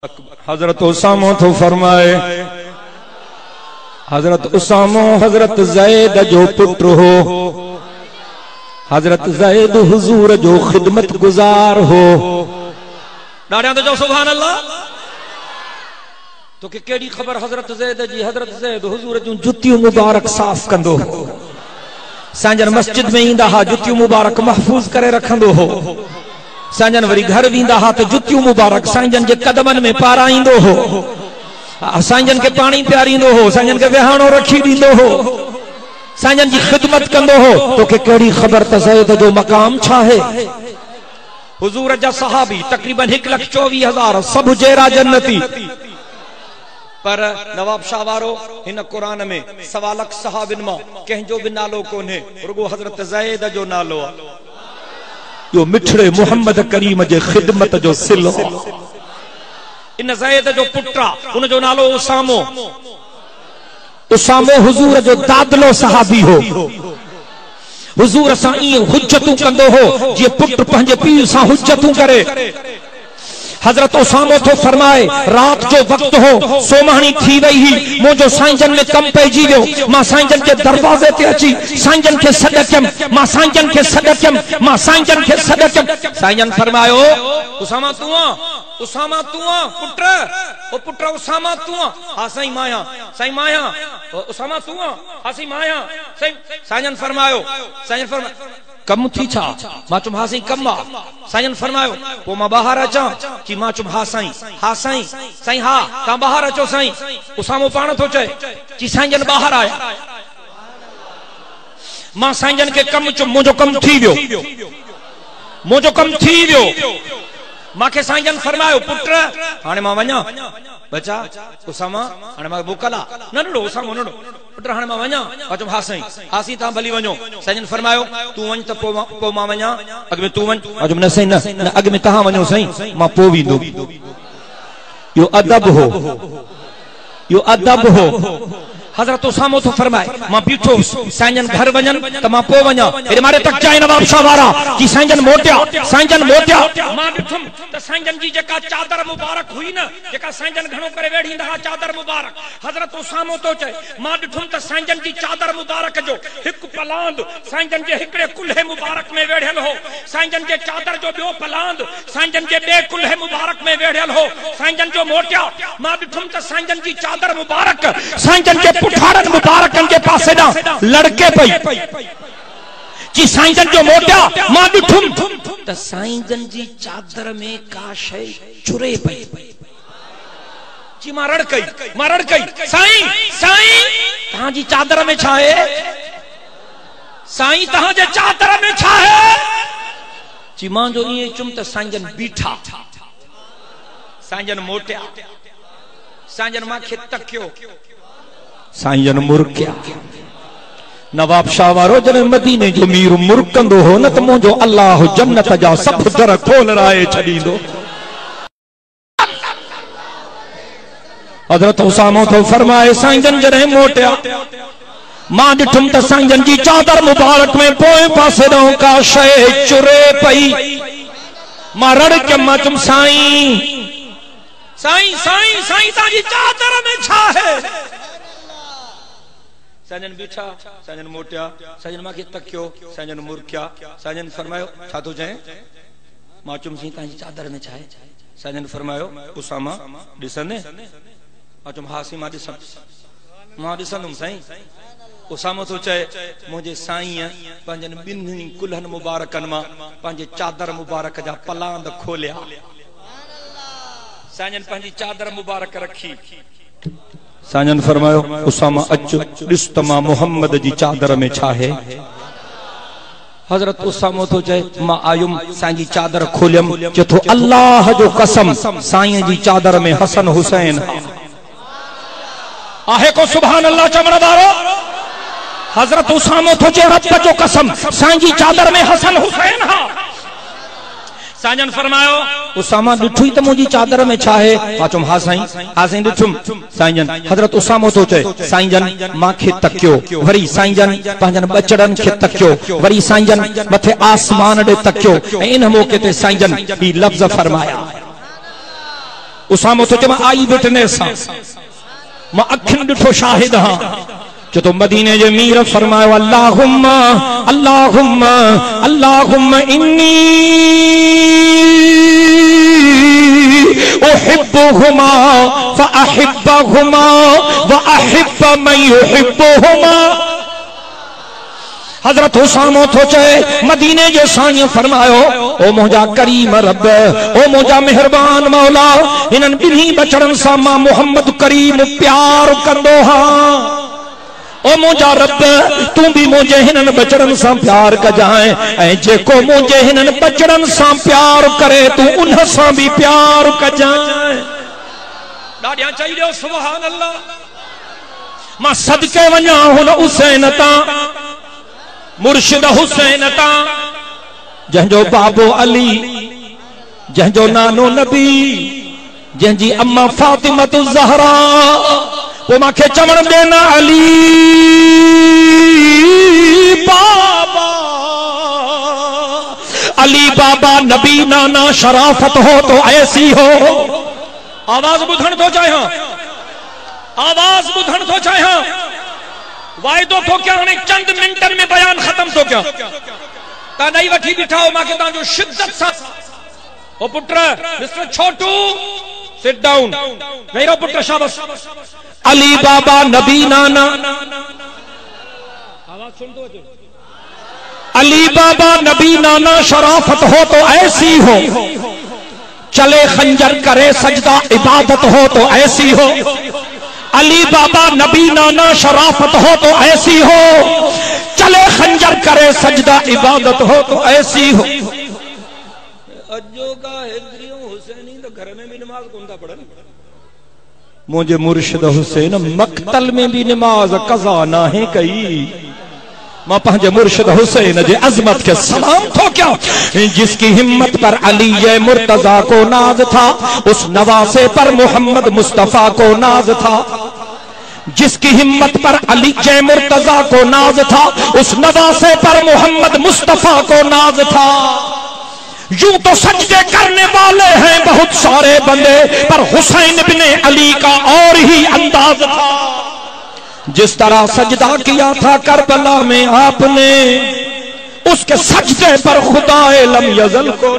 हजरत उसामो तो फरमाए, हजरत उसामो हजरत ज़ैद जो पुत्र हो, हजरत ज़ैद हुजूर जो खिदमत गुजार हो। नारियां तो जो सुभान अल्लाह। तो के केड़ी खबर हजरत ज़ैद जी, हजरत ज़ैद हुजूर जो जुतियों मुबारक साफ कंदो हो, सांजन मस्जिद में ईंदा हा जुतियों मुबारक महफूज करे रखंदो हो, सांजन वरी घर वींदा हा तो जुतियों मुबारक सांजन के कदमन में पाराईंदो हो, सांजन के पानी प्यारींदो हो, सांजन के विहाणो रखी दींदो हो, सांजन जी खिदमत कंदो हो। तो के केड़ी खबर त ज़ैद जो मकाम छा है। हुजूर जा सहाबी तकरीबन 1,24,000 सब जेरा जन्नती, पर नवाब शाह वारो इन कुरान में 1.25 लाख सहाबिन मां कंहिंजो भी नालो कोन्हे, रुगो हजरत ज़ैद जो नालो आ। यो मिठड़े मोहम्मद करीम जे खिदमत जो सिलो। इन ज़ैद जो पुत्रा उन जो नालो उसामो। उसामो हुजूर जो दादलो सहाबी हो। हुजूर सां ईअं हुज्जतूं कंदो हो जे पुट पंहिंजे पीउ सां हुज्जतूं करे। हजरत उसामो तो फरमाए, रात जो वक्त हो, सोमानी थी वही ही, मुझो साईंजन में कम पइजी वियो, मां साईंजन के दरवाजे ते अची साईंजन के सॾ कयम, मां साईंजन के सॾ कयम, मां साईंजन के सॾ कयम। साईंजन फरमायो, उसामा तू आ, उसामा तू आ पुत्र, ओ पुत्र उसामा तू आ। हा साईं माया, साईं माया, उसामा तू आ, हा साईं माया, साईं। साईंजन फरमायो, साईंजन फरमायो कम थी छा? मां चुम हा साईं कम आ। साईंजन फरमायो पो मां बाहर अचां? कि मां चुम हा साईं, हा साईं, साईं हा तां बाहर अचो साईं। उसामो पाण थो चए कि साईंजन बाहर आया। मां साईंजन के कम चुम, मुझो कम थी वियो, मुझो कम थी वियो। मांखे साईंजन फरमायो पुत्र हाणे मां वञा? बचा उसामा हाणे मां मोकला नंढड़ो उसामो नंढड़ो पुत्र हाणे मां वञा? मां चुम हा साईं, हा साईं तां भली वञो। साईंजन फरमायो तू वञ त पो मां वञा, अॻ में तू वञ? मां चुम न साईं न, अॻ में तहां वञो साईं, मां पो वेंदो। यो अदब हो, यो अदब हो। हजरत उसामो तो फरमाए, मां बीठो साईंजन घर वञन त मां पो वञा। एॾे मारे तक चाहे नवाब शाह वारा कि साईंजन मोटिया, साईंजन मोटिया। मां ॾिठुम त साईंजन जी जेका चादर मुबारक हुई न, जेका साईंजन घणो करे वेढ़ींदा हा चादर मुबारक, हजरत उसामो तो चए मां ॾिठुम त साईंजन जी चादर मुबारक जो हिकु पलांद साईंजन जे हिकड़े कुल्हे मुबारक में वेढ़ियल हो, साईंजन जे चादर जो ॿियो पलांद साईंजन जे ॿिए कुल्हे मुबारक में वेढ़ियल हो। साईंजन जो मोटिया, मां ॾिठुम त साईंजन जी चादर मुबारक साईंजन जे पुठारन मुबारकन के पासे ना लड़के पई जी। साईंजन जो मोटिया, मां ॾिठुम त साईंजन जी चादर में का शय चुरे पई जी। मां रड़ कई, मां रड़ कई, साईं साईं तहां जी चादर में छा है? साईं तहां जे चादर में छा है जी? मां जो ईअं चुम त साईंजन बीठा, साईंजन मोटिया, साईंजन मांखे तकियो, साईंजन मुरकिया। नवाब शाह वारो जॾहिं मदीने जो मीर मुरकंदो हो न त मुंहिंजो अल्लाह जन्नत जा सब दर खोल राए छॾींदो। हज़रत उसामो तो फरमाए, साईंजन जॾहिं मोटिया मां ॾिठुम त साईंजन जी चादर मुबारक में पोएं पासे ॾांहुं का शइ चुरे पई। मां रड़ कयमि, मां चुम साईं साईं साईं साईं तव्हांजी चादर में छा है? साईंजन बीठा, साईंजन मोटिया, साईंजन मांखे तकियो, साईंजन मुरकिया। साईंजन फरमायो छा थो चए? मां चुम साईं तव्हांजी चादर में छा है? साईंजन फरमायो उसामा ॾिसंदे? मां चुम हा साईं मां ॾिसां, मां ॾिसंदुमि साईं। उसामो थो चए मुंहिंजे साईं पंहिंजनि ॿिन्ही कुल्हनि मुबारकनि मां पंहिंजे चादर मुबारक जा पलांद खोलिया। साईंजन पंहिंजी चादर मुबारक रखी। साईंजन फरमायो उसामा अच ॾिस त मां मोहम्मद जी चादर में छा है? हजरत उसामो तो चए मां आयुम, साईं जी चादर खोलियम, चथो अल्लाह जो कसम साईं जी चादर में हसन हुसैन आहे को सुभान अल्लाह चवण वारो। हजरत उसामो तो चए रब जो कसम साईं जी चादर में हसन हुसैन हा। साईंजन फरमायो उसामा ॾिठुई त मुंहिंजी चादर में छा है? मां चुम हा साईं, हा साईं ॾिठुम। साईंजन हजरत उसामो तो चए साईंजन मांखे तकियो, वरी साईंजन पंहिंजनि बचड़नि खे तकियो, वरी साईंजन मथे आसमान ॾे तकियो ऐं इन मौके ते साईंजन ही लफ़्ज़ फरमाया उसामो तो चमा आई विटनेस मां अखिन डिठो शाहिद हां जो तो मदीने जे मीर फरमायो अल्लाहुम्मा अल्लाहुम्मा अल्लाहुम्मा इन्नी उहिब्बुहुमा फअहिब्बहुमा व अहिब्ब मन युहिब्बुहुमा। हजरत उसामो तो चए मदीने जे साईं फरमायो ओ मुंहिंजा करीम रब, ओ मुंहिंजा मेहरबान मौला, इन्हनि ॿिन्ही बचड़नि सां मां मोहम्मद करीम प्यार कंदो हां। ओ मुंहिंजा रब तू भी मुझे हिननि बचड़नि सां प्यार कजाए ऐं जेको मुझे हिननि बचड़नि सां प्यार करे तू उन सां भी प्यार कजाए। ॾाढियां चई ॾियो सुभान अल्लाह। मां सदके वञा हुन हुसैन तां, मुर्शिद हुसैन तां, जंहिंजो बाबो अली, जंहिंजो नानो नबी, जंहिंजी अम्मा फातिमतु ज़हरा। वो माखे चवण देना अली बाबा, अली बाबा नबी नाना शराफत हो तो ऐसी हो। आवाज बुधण तो चाहिए, आवाज बुधण तो चाहिए। वायदो तो क्या हाणे चंद मिनटन में बयान खत्म तो क्या ता नहीं वठी बिठा हो माके ता जो शिद्दत सा। ओ पुत्र मिस्टर छोटू सिट डाउन, नहीं रो पुत्र शाबाश। अली बाबा नबी नाना, आवाज सुन दो। अली बाबा नबी नाना शराफत हो तो ऐसी हो, चले खंजर करे सजदा इबादत हो तो ऐसी हो। अली बाबा नबी नाना शराफत हो तो ऐसी हो, चले खंजर करे सजदा इबादत हो तो ऐसी हो। अज्जो का हिजरियों हुसैनी तो घर में भी नमाज कौन था पढ़न। मुझे मुर्शिद हुसैन मक्तल में भी नमाज कज़ा ना है कई। मां पंहिंजे मुर्शिद हुसैन जे अजमत के सलाम थो क्या, जिसकी हिम्मत पर अली मुर्तजा को नाज था, उस नवासे पर मोहम्मद मुस्तफा को नाज था। जिसकी हिम्मत पर अली मुर्तजा को नाज था, उस नवासे पर मोहम्मद मुस्तफा को नाज था। यूं तो सजदे करने वाले हैं बहुत सारे बंदे, पर हुसैन बिन अली का और ही अंदाज था। जिस तरह सजदा किया था करबला में आपने, उसके सजदे पर खुदा लम यज़ल को